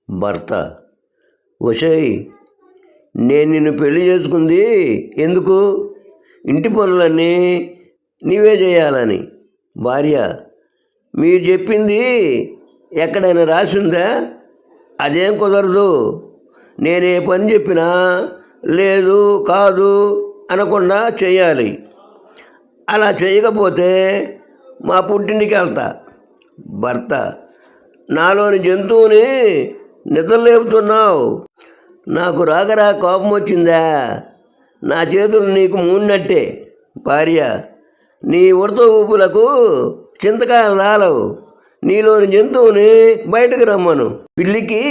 భర్త: ఒసేయ్, నేను నిన్ను పెళ్లి చేసుకుంది ఎందుకు? ఇంటి పనులన్నీ నీవే చేయాలని. భార్య: మీరు చెప్పింది ఎక్కడైనా రాసిందా? అదేం కుదరదు. నేనే పని చెప్పినా లేదు కాదు అనకుండా చేయాలి. అలా చేయకపోతే మా పుట్టింటికి వెళ్తా. భర్త: నాలోని జంతువుని నిద్రలేపుతున్నావు. నాకు రాగరా కోపం వచ్చిందా? నా చేతులు నీకు మూడినట్టే. భార్య: నీ ఉడత ఊపులకు చింతకాయలు రాలవు. నీలోని జంతువుని బయటకు రమ్మను. పిల్లికి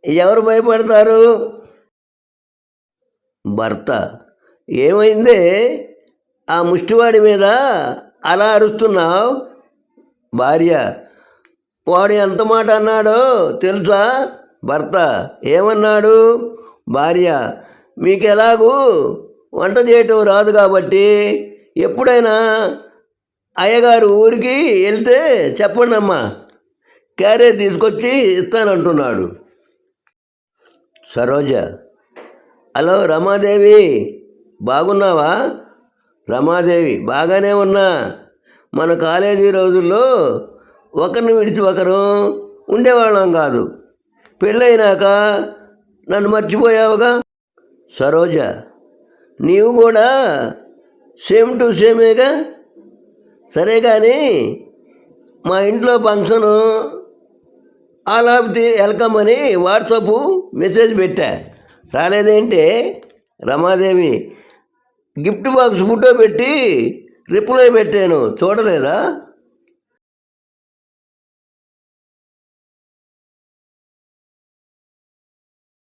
ఎవరు భయపడతారు? భర్త: ఏమైందే ఆ ముష్టివాడి మీద అలా అరుస్తున్నావు? భార్య: వాడు ఎంత మాట అన్నాడో తెలుసా? భర్త: ఏమన్నాడు? భార్య: మీకు ఎలాగూ వంట చేయటం రాదు కాబట్టి ఎప్పుడైనా అయ్యగారు ఊరికి వెళ్తే చెప్పండి అమ్మా, క్యారేజ్ తీసుకొచ్చి ఇస్తానంటున్నాడు. సరోజ: హలో రమాదేవి, బాగున్నావా? రమాదేవి: బాగానే ఉన్నా. మన కాలేజీ రోజుల్లో ఒకరిని విడిచి ఒకరు ఉండేవాళ్ళం కాదు. పెళ్ళైనాక నన్ను మర్చిపోయావుగా. సరోజ: నీవు కూడా సేమ్ టు సేమేగా. సరే కానీ మా ఇంట్లో function all of the welcome అని వాట్సాప్ మెసేజ్ పెట్టా, రాలేదేంటే? రమాదేవి: గిఫ్ట్ బాక్స్ ఫోటో పెట్టి రిప్లై పెట్టాను, చూడలేదా?